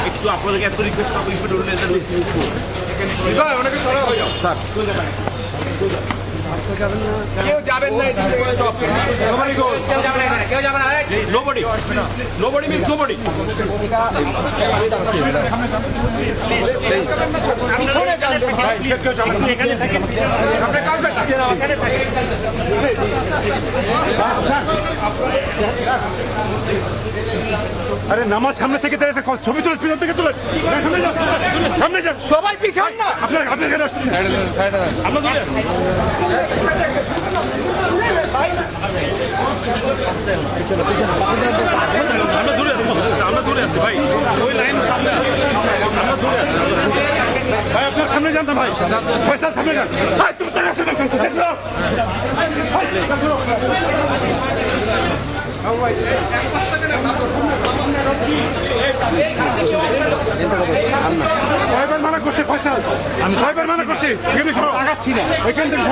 একটু আপনাদেরকে এত রিকোয়েস্ট করবো অনেকে সরা হয়ে যাও স্যার কেউ যাবেন না কেউ যাবে না নোবডি নোবডি মিন্স নোবডি আরে নামাজ সামনে থেকে ছবি তুলে পিছন থেকে তুলে সামনে যান সবাই পিছন না আপনার আমরা দূরে আছি ভাই ওই লাইন সামনে আছে আমরা দূরে আছি ভাই আপনার সামনে যান না ভাই পয়সা সামনে যান ভাই তুমি কয়বার মানা করছে ফয়সাল আমি কয়বার মানা করছি এখানে আগাচ্ছি না ওইখান থেকে